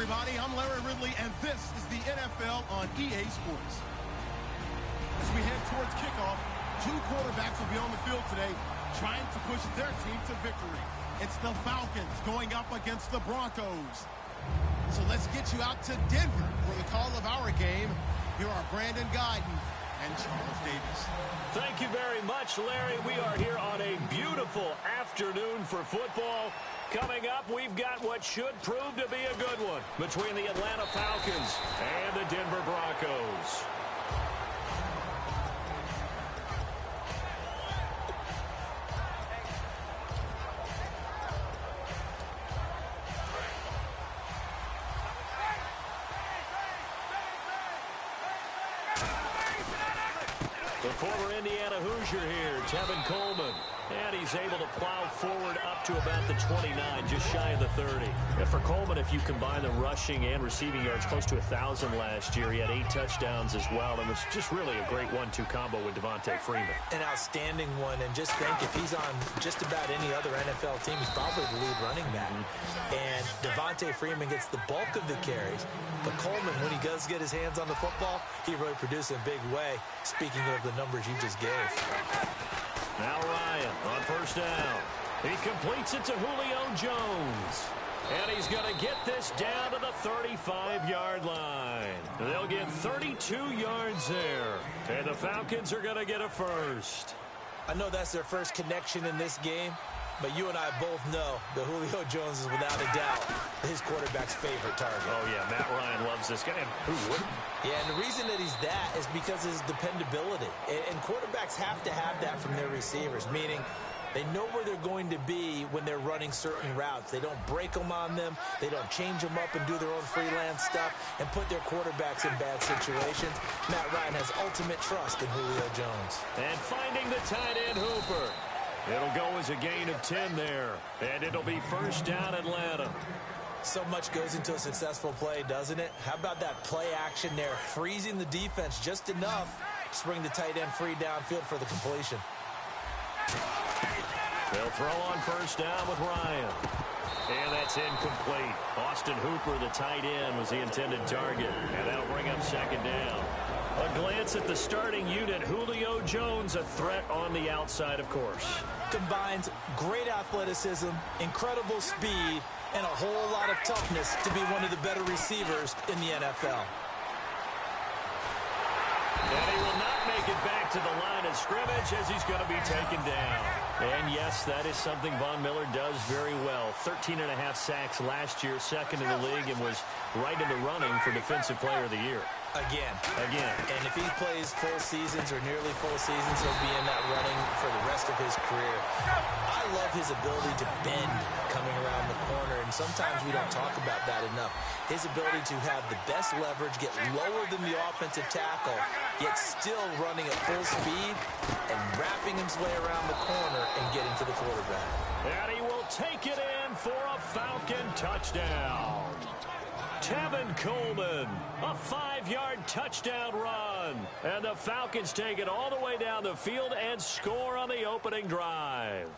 everybody. I'm Larry Ridley, and this is the NFL on EA Sports. As we head towards kickoff, two quarterbacks will be on the field today trying to push their team to victory. It's the Falcons going up against the Broncos. So let's get you out to Denver for the call of our game. Here are Brandon Guyton and Charles Davis. Thank you very much, Larry. We are here on a beautiful afternoon for football. Coming up, we've got what should prove to be a good one between the Atlanta Falcons and the Denver Broncos. The former Indiana Hoosier here, Tevin Coleman. And he's able to plow forward up to about the 29, just shy of the 30. And for Coleman, if you combine the rushing and receiving yards, close to 1,000 last year. He had 8 touchdowns as well. And was just really a great 1-2 combo with Devontae Freeman. An outstanding one. And just think, if he's on just about any other NFL team, he's probably the lead running back. And Devontae Freeman gets the bulk of the carries. But Coleman, when he does get his hands on the football, he really produces in a big way, speaking of the numbers you just gave. Now Ryan on first down. He completes it to Julio Jones. And he's going to get this down to the 35-yard line. They'll get 32 yards there. And the Falcons are going to get a first. I know that's their first connection in this game, but you and I both know that Julio Jones is without a doubt his quarterback's favorite target. Oh, yeah, Matt Ryan loves this guy. Who wouldn't? Yeah, and the reason that he's that is because of his dependability. And quarterbacks have to have that from their receivers, meaning they know where they're going to be when they're running certain routes. They don't break them on them. They don't change them up and do their own freelance stuff and put their quarterbacks in bad situations. Matt Ryan has ultimate trust in Julio Jones. And finding the tight end, Hooper. It'll go as a gain of 10 there, and it'll be first down Atlanta. So much goes into a successful play, doesn't it? How about that play action there, freezing the defense just enough to bring the tight end free downfield for the completion. They'll throw on first down with Ryan. And that's incomplete. Austin Hooper, the tight end, was the intended target, and that'll bring up second down. A glance at the starting unit. Julio Jones, a threat on the outside, of course. Combines great athleticism, incredible speed, and a whole lot of toughness to be one of the better receivers in the NFL. And he will not make it back to the line of scrimmage as he's going to be taken down. And yes, that is something Von Miller does very well. 13.5 sacks last year, second in the league, and was right in the running for Defensive Player of the Year. Again. And if he plays full seasons or nearly full seasons, he'll be in that running for the rest of his career. I love his ability to bend coming around the corner, and sometimes we don't talk about that enough. His ability to have the best leverage, get lower than the offensive tackle, yet still running at full speed and wrapping his way around the corner and getting to the quarterback. And he will take it in for a Falcon touchdown. Tevin Coleman, a 5-yard touchdown run. And the Falcons take it all the way down the field and score on the opening drive.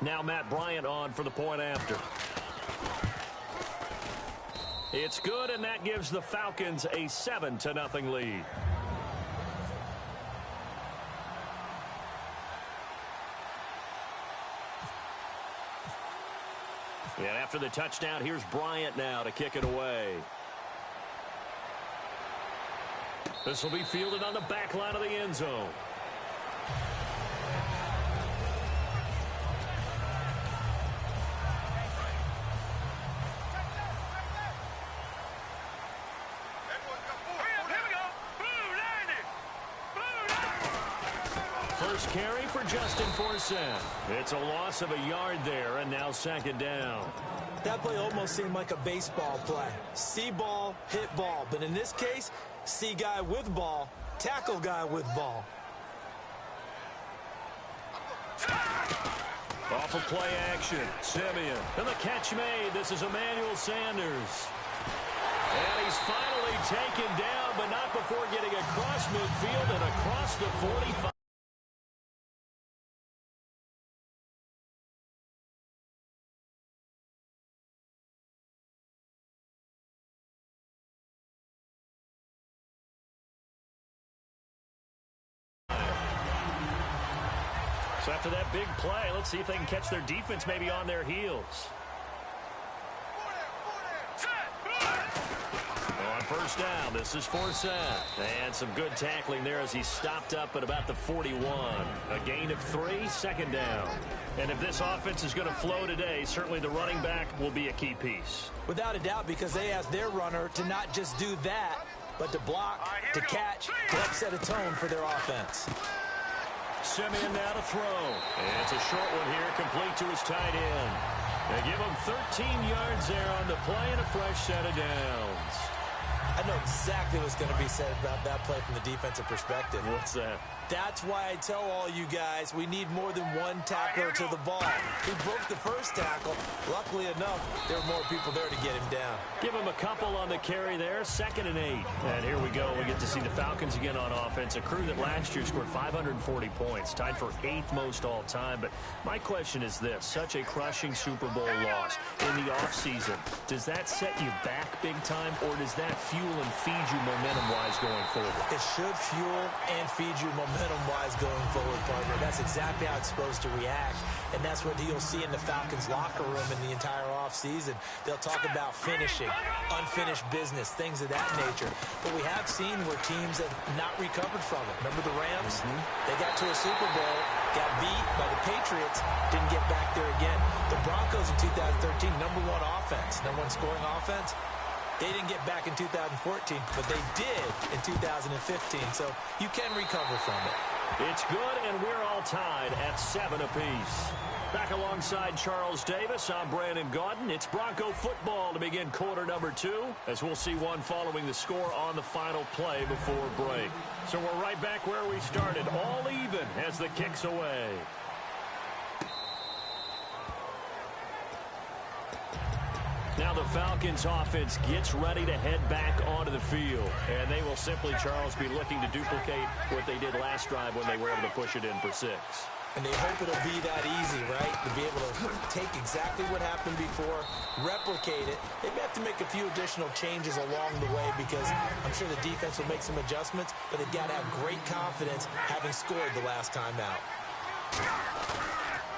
Now Matt Bryant on for the point after. It's good, and that gives the Falcons a 7-0 lead. And after the touchdown, here's Bryant now to kick it away. This will be fielded on the back line of the end zone. First carry for Justin Forsett. It's a loss of a yard there, and now second down. That play almost seemed like a baseball play. See ball, hit ball. But in this case, see guy with ball, tackle guy with ball. Off of play action, Simeon. And the catch made. This is Emmanuel Sanders. And he's finally taken down, but not before getting across midfield and across the 45. So after that big play, let's see if they can catch their defense maybe on their heels. On first down, this is Forsett. And some good tackling there as he stopped up at about the 41. A gain of 3, second down. And if this offense is going to flow today, certainly the running back will be a key piece. Without a doubt, because they asked their runner to not just do that, but to block, to catch, to help set a tone for their offense. Simeon now to throw. And it's a short one here, complete to his tight end. They give him 13 yards there on the play and a fresh set of downs. I know exactly what's going to be said about that play from the defensive perspective. What's that? That's why I tell all you guys we need more than one tackler to the ball. He broke the first tackle. Luckily enough, there were more people there to get him down. Give him a couple on the carry there, 2nd and 8. And here we go. We get to see the Falcons again on offense, a crew that last year scored 540 points, tied for 8th most all time. But my question is this, such a crushing Super Bowl loss in the offseason, does that set you back big time, or does that fuel and feed you momentum-wise going forward? It should fuel and feed you momentum-wise going forward, partner. That's exactly how it's supposed to react, and that's what you'll see in the Falcons' locker room in the entire offseason. They'll talk about finishing, unfinished business, things of that nature. But we have seen where teams have not recovered from it. Remember the Rams? They got to a Super Bowl, got beat by the Patriots, didn't get back there again. The Broncos in 2013, number 1 offense, number 1 scoring offense. They didn't get back in 2014, but they did in 2015, so you can recover from it. It's good, and we're all tied at 7 apiece. Back alongside Charles Davis, I'm Brandon Gaudin. It's Bronco football to begin quarter number 2, as we'll see one following the score on the final play before break. So we're right back where we started, all even as the kick's away. Now the Falcons offense gets ready to head back onto the field. And they will simply, Charles, be looking to duplicate what they did last drive when they were able to push it in for 6. And they hope it'll be that easy, right? To be able to take exactly what happened before, replicate it. They may have to make a few additional changes along the way because I'm sure the defense will make some adjustments, but they've got to have great confidence having scored the last time out.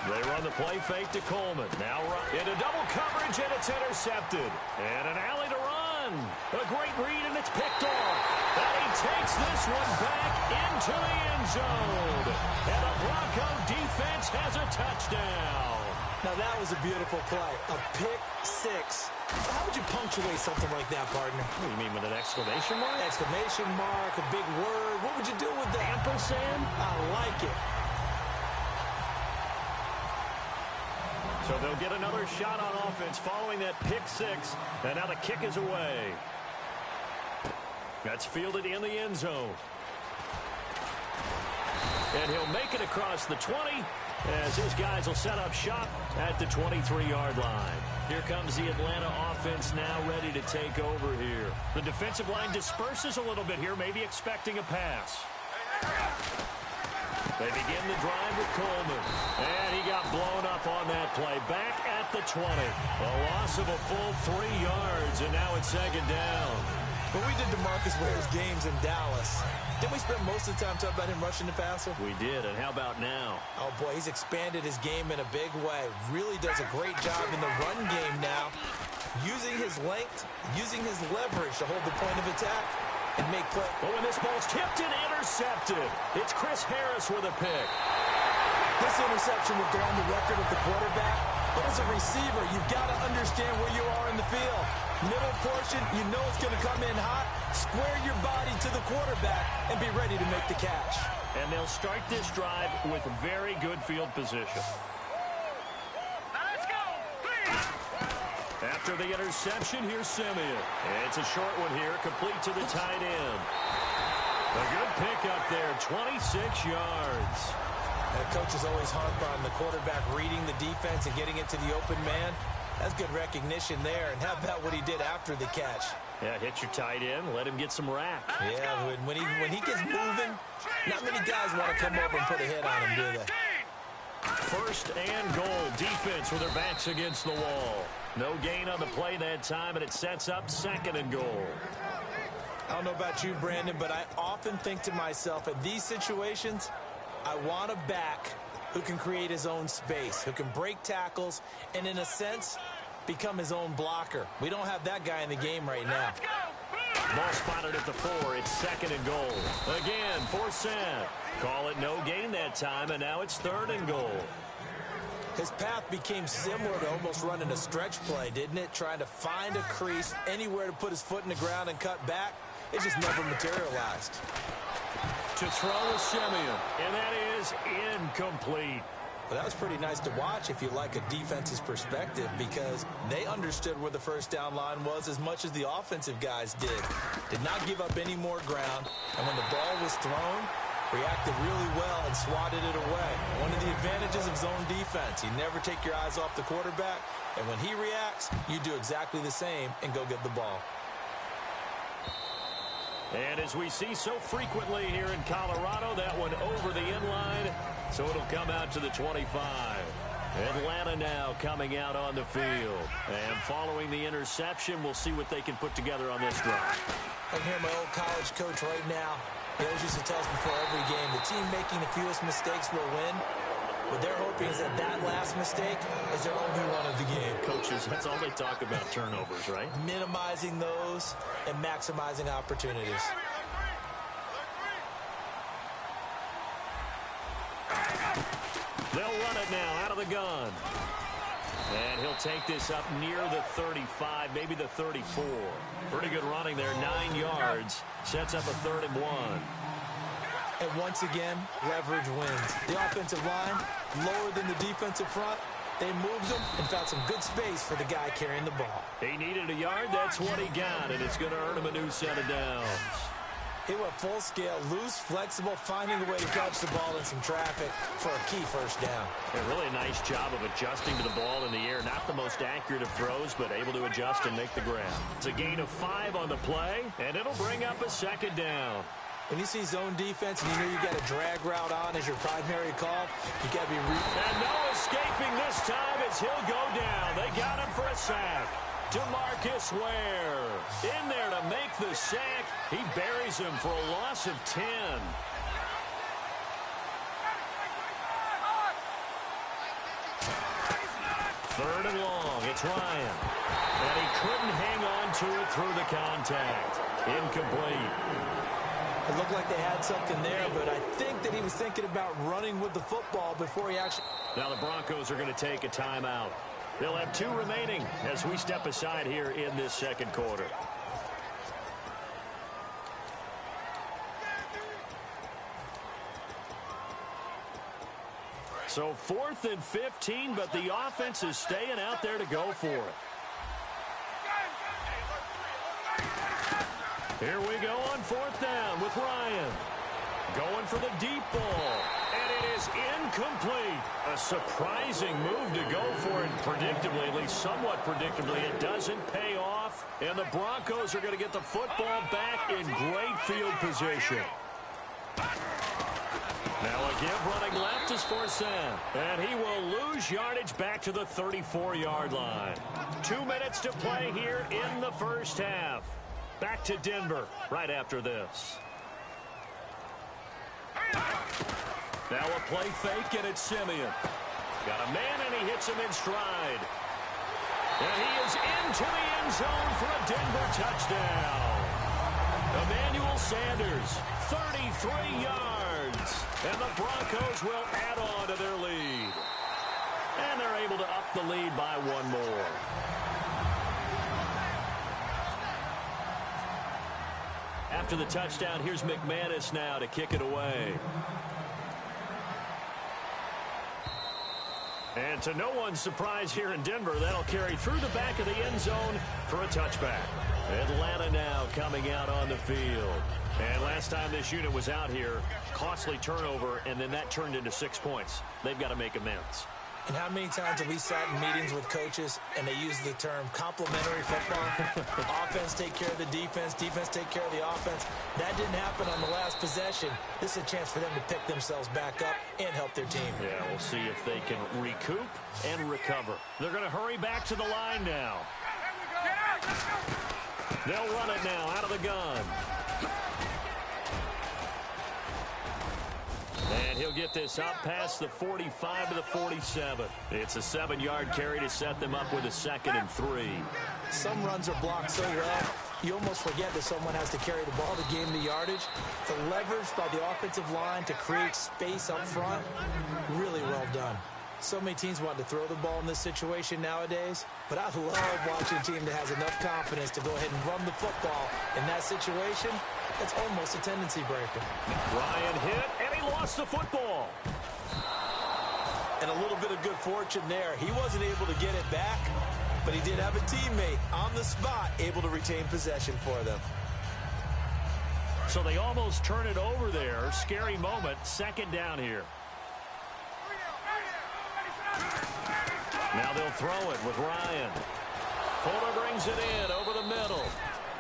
They run the play fake to Coleman. Now run into double coverage, and it's intercepted. And an alley to run. A great read, and it's picked off. And he takes this one back into the end zone. And the Bronco defense has a touchdown. Now that was a beautiful play. A pick 6. How would you punctuate something like that, partner? What do you mean, with an exclamation mark? Exclamation mark, a big word. What would you do with that? Ampersand? I like it. So they'll get another shot on offense following that pick 6. And now the kick is away. That's fielded in the end zone. And he'll make it across the 20 as his guys will set up shop at the 23-yard line. Here comes the Atlanta offense now ready to take over here. The defensive line disperses a little bit here, maybe expecting a pass. They begin the drive with Coleman. And he got blown up on that play. Back at the 20. A loss of a full 3 yards, and now it's 2nd down. When we did DeMarcus Ware's games in Dallas, didn't we spend most of the time talking about him rushing the passer? We did, and how about now? Oh, boy, he's expanded his game in a big way. Really does a great job in the run game now, using his length, using his leverage to hold the point of attack and make play. But when this ball's tipped and intercepted, it's Chris Harris with a pick. This interception will go on the record of the quarterback, but as a receiver, you've got to understand where you are in the field. Middle portion, you know it's going to come in hot. Square your body to the quarterback and be ready to make the catch. And they'll start this drive with very good field position. Let's go, please. After the interception, here's Simeon. It's a short one here, complete to the tight end. A good pick up there, 26 yards. And coaches always harp on the quarterback reading the defense and getting it to the open man. That's good recognition there. And how about what he did after the catch? Yeah, hit your tight end, let him get some rack. Yeah, when he gets moving, not many guys want to come over and put a hit on him, do they? 1st and goal. Defense with their backs against the wall. No gain on the play that time, and it sets up 2nd and goal. I don't know about you, Brandon, but I often think to myself, in these situations, I want a back who can create his own space, who can break tackles, and in a sense, become his own blocker. We don't have that guy in the game right now. Ball spotted at the 4. It's 2nd and goal. Again, for Sam. Call it no gain that time, and now it's 3rd and goal. His path became similar to almost running a stretch play, didn't it? Trying to find a crease, anywhere to put his foot in the ground and cut back. It just never materialized. To throw with Simeon, and that is incomplete. Well, that was pretty nice to watch if you like a defense's perspective, because they understood where the first down line was as much as the offensive guys did. Did not give up any more ground, and when the ball was thrown, reacted really well and swatted it away. One of the advantages of zone defense, you never take your eyes off the quarterback, and when he reacts, you do exactly the same and go get the ball. And as we see so frequently here in Colorado, that one over the inline, so it'll come out to the 25. Atlanta now coming out on the field. And following the interception, we'll see what they can put together on this drive. I hear my old college coach right now. He always used to tell us before every game, the team making the fewest mistakes will win. What they're hoping is that that last mistake is their only one of the game. Coaches, that's all they talk about, turnovers, right? Minimizing those and maximizing opportunities. They'll run it now out of the gun. And he'll take this up near the 35, maybe the 34. Pretty good running there, 9 yards. Sets up a 3rd and 1. And once again, leverage wins. The offensive line, lower than the defensive front. They moved them and found some good space for the guy carrying the ball. He needed a yard. That's what he got, and it's going to earn him a new set of downs. He went full scale, loose, flexible, finding a way to catch the ball in some traffic for a key first down. A really nice job of adjusting to the ball in the air. Not the most accurate of throws, but able to adjust and make the grab. It's a gain of 5 on the play, and it'll bring up a 2nd down. When you see zone defense and you know you got a drag route on as your primary call, you got to be and no escaping this time as he'll go down. They got him for a sack. DeMarcus Ware in there to make the sack. He buries him for a loss of 10. Third and long. It's Ryan. And he couldn't hang on to it through the contact. Incomplete. It looked like they had something there, but I think that he was thinking about running with the football before he actually... Now the Broncos are going to take a timeout. They'll have 2 remaining as we step aside here in this 2nd quarter. So 4th and 15, but the offense is staying out there to go for it. Here we go on 4th down with Ryan. Going for the deep ball. And it is incomplete. A surprising move to go for it predictably, at least somewhat predictably. It doesn't pay off. And the Broncos are going to get the football back in great field position. Now a give running left is for Sam. And he will lose yardage back to the 34-yard line. 2 minutes to play here in the first half. Back to Denver right after this. Now a play fake, and it's Simeon. Got a man, and he hits him in stride. And he is into the end zone for a Denver touchdown. Emmanuel Sanders, 33 yards. And the Broncos will add on to their lead. And they're able to up the lead by 1 more. After the touchdown, here's McManus now to kick it away. And to no one's surprise here in Denver, that'll carry through the back of the end zone for a touchback. Atlanta now coming out on the field. And last time this unit was out here, costly turnover, and then that turned into 6 points. They've got to make amends. And how many times have we sat in meetings with coaches and they use the term complementary football? Offense take care of the defense, defense take care of the offense. That didn't happen on the last possession. This is a chance for them to pick themselves back up and help their team. Yeah, we'll see if they can recoup and recover. They're going to hurry back to the line now. They'll run it now out of the gun. And And he'll get this up past the 45 to the 47. It's a 7-yard carry to set them up with a 2nd and 3. Some runs are blocked so well, you almost forget that someone has to carry the ball to gain the yardage. The leverage by the offensive line to create space up front, really well done. So many teams want to throw the ball in this situation nowadays, but I love watching a team that has enough confidence to go ahead and run the football in that situation. That's almost a tendency breaker. Ryan hit, and he lost the football. And a little bit of good fortune there. He wasn't able to get it back, but he did have a teammate on the spot able to retain possession for them. So they almost turn it over there. Scary moment. 2nd down here. Now they'll throw it with Ryan. Fuller brings it in over the middle.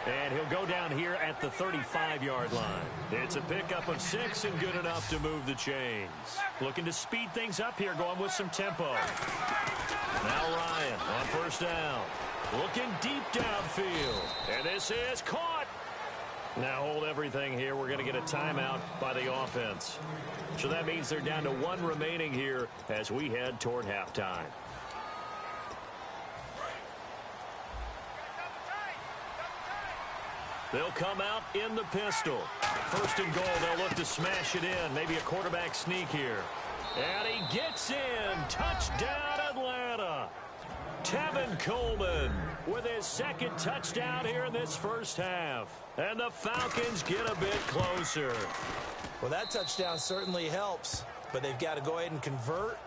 And he'll go down here at the 35-yard line. It's a pickup of 6 and good enough to move the chains. Looking to speed things up here, going with some tempo. Now Ryan on 1st down. Looking deep downfield. And this is caught. Now hold everything here. We're going to get a timeout by the offense. So that means they're down to 1 remaining here as we head toward halftime. They'll come out in the pistol. 1st and goal. They'll look to smash it in. Maybe a quarterback sneak here. And he gets in. Touchdown, Atlanta. Tevin Coleman with his 2nd touchdown here in this first half. And the Falcons get a bit closer. Well, that touchdown certainly helps, but they've got to go ahead and convert,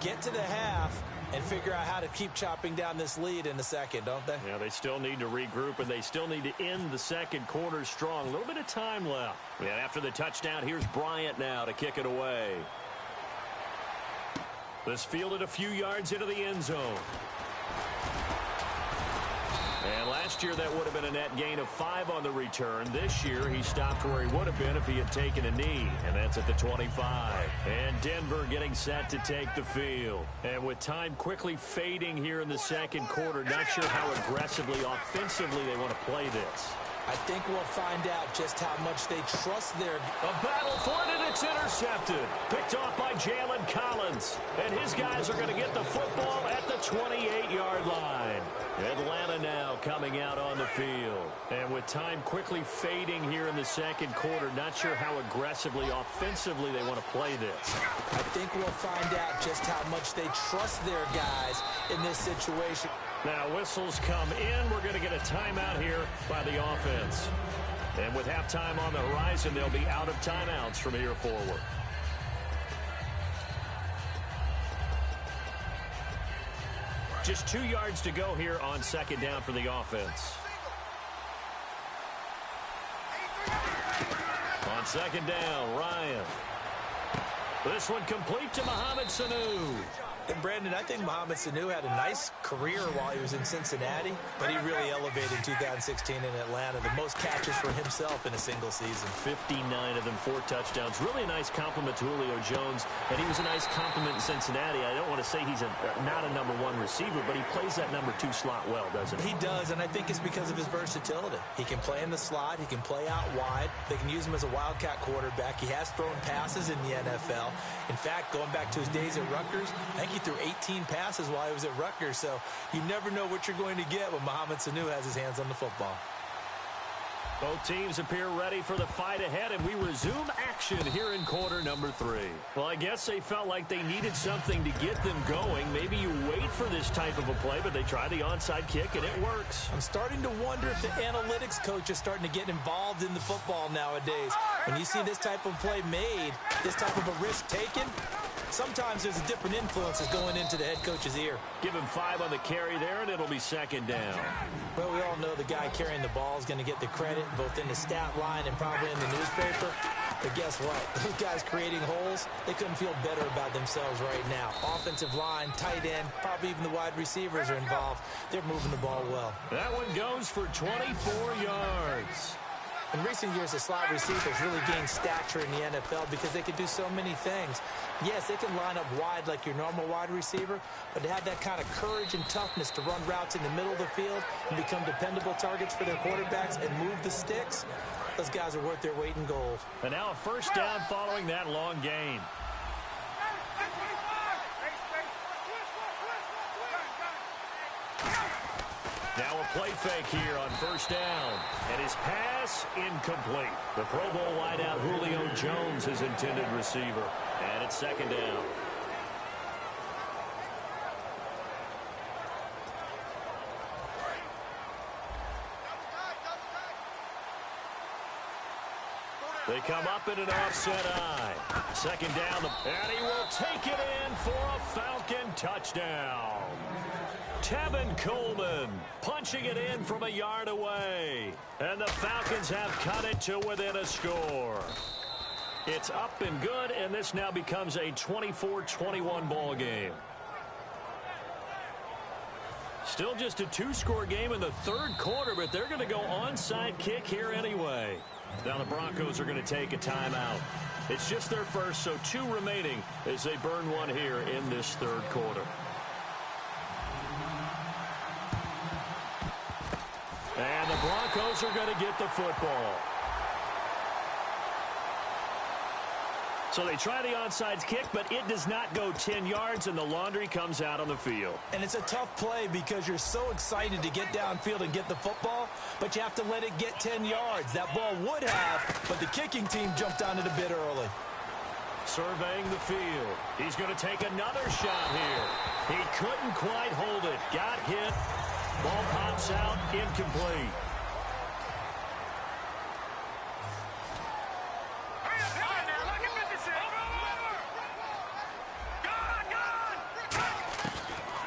get to the half, and figure out how to keep chopping down this lead in the second, don't they? Yeah, they still need to regroup, and they still need to end the second quarter strong. A little bit of time left. Yeah, after the touchdown, here's Bryant now to kick it away. This fielded a few yards into the end zone. And last year, that would have been a net gain of 5 on the return. This year, he stopped where he would have been if he had taken a knee, and that's at the 25. And Denver getting set to take the field. And with time quickly fading here in the second quarter, not sure how aggressively, offensively they want to play this. I think we'll find out just how much they trust their... A battle for it, and it's intercepted. Picked off by Jalen Collins. And his guys are going to get the football at the 28-yard line. Atlanta now coming out on the field. And with time quickly fading here in the second quarter, not sure how aggressively, offensively they want to play this. I think we'll find out just how much they trust their guys in this situation. Now whistles come in. We're going to get a timeout here by the offense. And with halftime on the horizon, they'll be out of timeouts from here forward. Just 2 yards to go here on 2nd down for the offense. On 2nd down, Ryan. This one complete to Mohamed Sanu. And Brandon, I think Mohamed Sanu had a nice career while he was in Cincinnati, but he really elevated in 2016 in Atlanta. The most catches for himself in a single season. 59 of them, 4 touchdowns. Really a nice compliment to Julio Jones, and he was a nice compliment in Cincinnati. I don't want to say he's not a number 1 receiver, but he plays that number 2 slot well, doesn't he? He does, and I think it's because of his versatility. He can play in the slot. He can play out wide. They can use him as a wildcat quarterback. He has thrown passes in the NFL. In fact, going back to his days at Rutgers, I think he threw 18 passes while he was at Rutgers, so you never know what you're going to get when Mohamed Sanu has his hands on the football. Both teams appear ready for the fight ahead, and we resume action here in quarter number 3. Well, I guess they felt like they needed something to get them going. Maybe you wait for this type of a play, but they try the onside kick, and it works. I'm starting to wonder if the analytics coach is starting to get involved in the football nowadays. When you see this type of play made, this type of a risk taken, sometimes there's a different influences going into the head coach's ear. Give him 5 on the carry there, and it'll be 2nd down. Well, we all know the guy carrying the ball is going to get the credit, both in the stat line and probably in the newspaper. But guess what? Those guys creating holes, they couldn't feel better about themselves right now. Offensive line, tight end, probably even the wide receivers are involved. They're moving the ball well. That one goes for 24 yards. In recent years, the slot receivers really gained stature in the NFL because they can do so many things. Yes, they can line up wide like your normal wide receiver, but to have that kind of courage and toughness to run routes in the middle of the field and become dependable targets for their quarterbacks and move the sticks, those guys are worth their weight in gold. And now a 1st down following that long gain. Now a play fake here on first down. And his pass incomplete. The Pro Bowl wideout Julio Jones, his intended receiver. And it's second down. They come up in an offset eye. Second down, and he will take it in for a Falcon touchdown. Tevin Coleman punching it in from a yard away. And the Falcons have cut it to within a score. It's up and good, and this now becomes a 24-21 ball game. Still just a two-score game in the third quarter, but they're going to go onside kick here anyway. Now the Broncos are going to take a timeout. It's just their first, so 2 remaining as they burn one here in this third quarter. And the Broncos are going to get the football. So they try the onside kick, but it does not go 10 yards, and the laundry comes out on the field. And it's a tough play because you're so excited to get downfield and get the football, but you have to let it get 10 yards. That ball would have, but the kicking team jumped on it a bit early. Surveying the field. He's going to take another shot here. He couldn't quite hold it. Got hit. Ball pops out, incomplete.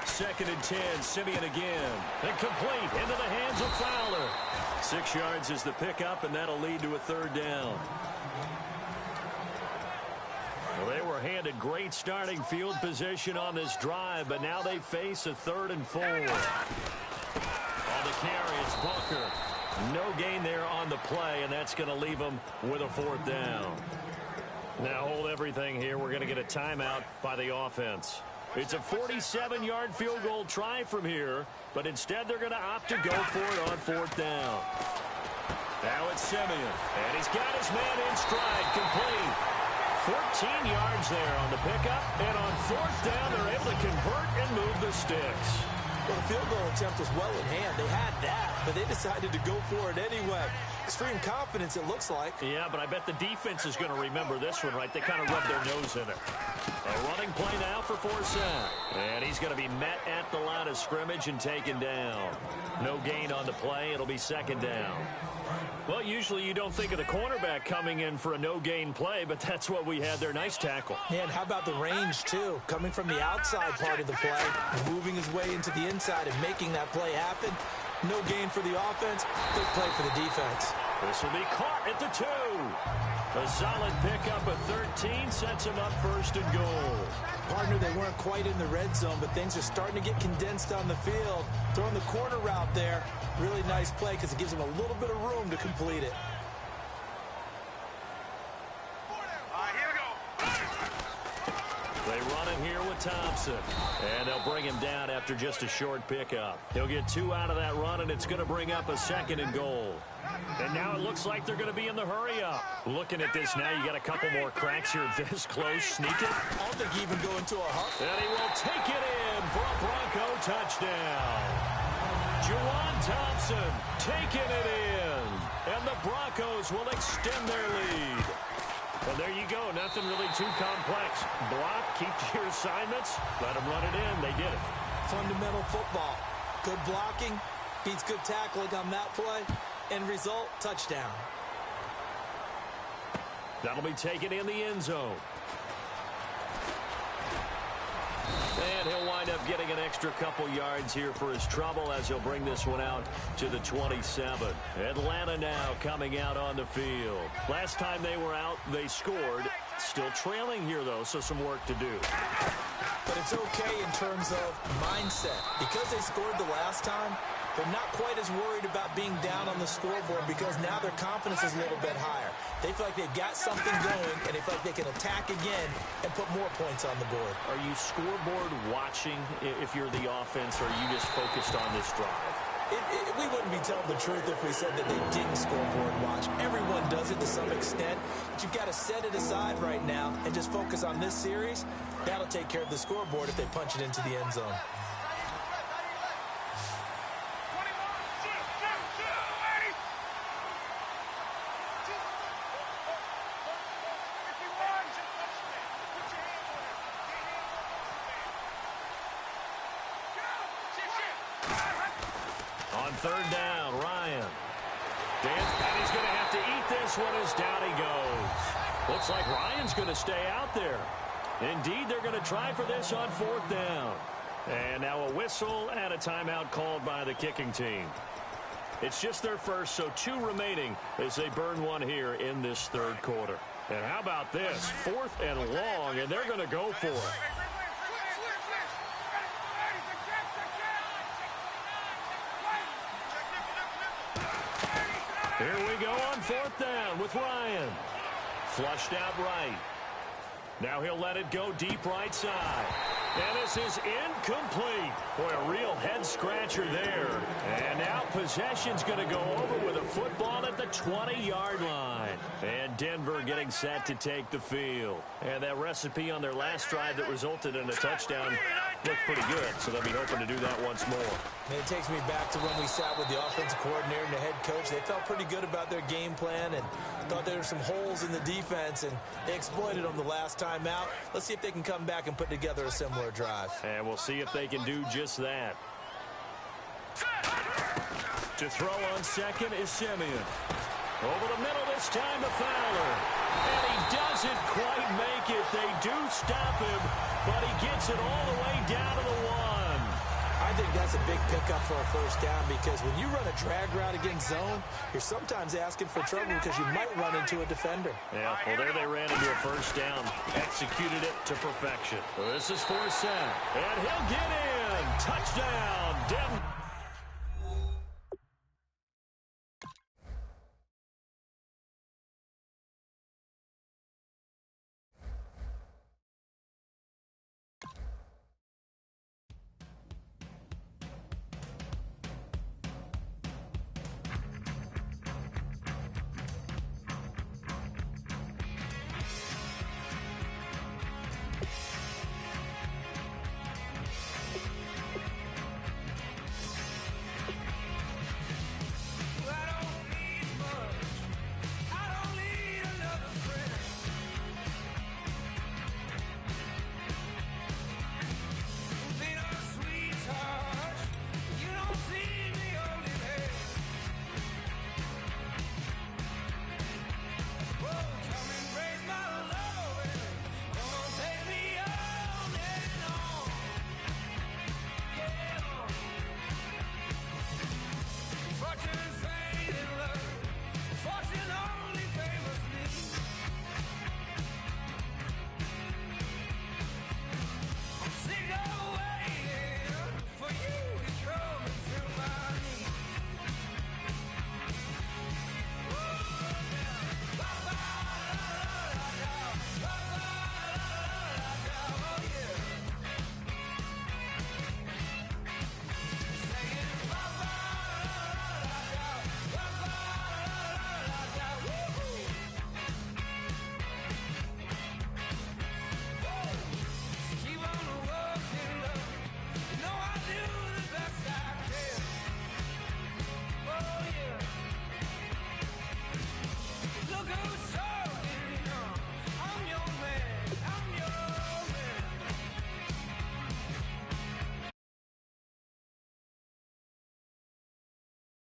Second and 10, Simeon again. Incomplete, into the hands of Fowler. 6 yards is the pickup, and that'll lead to a third down. Well, they were handed great starting field position on this drive, but now they face a 3rd and 4. On the carry, it's Booker. No gain there on the play, and that's going to leave them with a 4th down. Now hold everything here. We're going to get a timeout by the offense. It's a 47-yard field goal try from here, but instead they're going to opt to go for it on 4th down. Now it's Simeon, and he's got his man in stride, complete. 14 yards there on the pickup, and on 4th down they're able to convert and move the sticks. Well, the field goal attempt was well in hand. They had that, but they decided to go for it anyway. Extreme confidence, it looks like. Yeah, but I bet the defense is going to remember this one, right? They kind of rubbed their nose in it. A running play now for Forsett. And he's going to be met at the line of scrimmage and taken down. No gain on the play. It'll be 2nd down. Well, usually you don't think of the cornerback coming in for a no-gain play, but that's what we had there. Nice tackle. Man, how about the range, too? Coming from the outside part of the play, moving his way into the inside and making that play happen. No gain for the offense. Big play for the defense. This will be caught at the 2. A solid pickup of 13 sets him up 1st and goal. Partner, they weren't quite in the red zone, but things are starting to get condensed on the field. Throwing the corner route there. Really nice play because it gives them a little bit of room to complete it. They run it here with Thompson. And they'll bring him down after just a short pickup. He'll get 2 out of that run, and it's going to bring up a 2nd and goal. And now it looks like they're going to be in the hurry-up. Looking at this now, you got a couple more cracks here this close. Sneak it. I don't think he even go into a hump. And he will take it in for a Bronco touchdown. Juwan Thompson taking it in. And the Broncos will extend their lead. And there you go. Nothing really too complex. Block, keep to your assignments, let them run it in. They did it. Fundamental football. Good blocking, beats good tackling on that play. End result, touchdown. That'll be taken in the end zone. And he'll wind up getting an extra couple yards here for his trouble as he'll bring this one out to the 27. Atlanta now coming out on the field. Last time they were out, they scored. Still trailing here, though, so some work to do. But it's okay in terms of mindset. Because they scored the last time, they're not quite as worried about being down on the scoreboard because now their confidence is a little bit higher. They feel like they've got something going, and they feel like they can attack again and put more points on the board. Are you scoreboard watching if you're the offense, or are you just focused on this drive? We wouldn't be telling the truth if we said that they didn't scoreboard watch. Everyone does it to some extent, but you've got to set it aside right now and just focus on this series. That'll take care of the scoreboard if they punch it into the end zone. On third down, Ryan. And he's going to have to eat this one as down he goes. Looks like Ryan's going to stay out there. Indeed, they're going to try for this on fourth down. And now a whistle and a timeout called by the kicking team. It's just their first, so 2 remaining as they burn one here in this third quarter. And how about this? 4th and long, and they're going to go for it. Here we go on 4th down with Ryan. Flushed out right. Now he'll let it go deep right side. And this is incomplete. Boy, a real head-scratcher there. And now possession's going to go over with a football at the 20-yard line. And Denver getting set to take the field. And that recipe on their last drive that resulted in a touchdown looked pretty good, so they'll be hoping to do that once more. And it takes me back to when we sat with the offensive coordinator and the head coach. They felt pretty good about their game plan and thought there were some holes in the defense, and they exploited them the last time out. Let's see if they can come back and put together a similar drive. And we'll see if they can do just that. To throw on second is Simeon. Over the middle this time to Fowler. And he doesn't quite make it. They do stop him, but he gets it all the way down to the 1. I think that's a big pickup for a first down, because when you run a drag route against zone, you're sometimes asking for trouble because you might run into a defender. Yeah, well, there they ran into a first down. Executed it to perfection. This is 4th down. And he'll get in. Touchdown, Denver.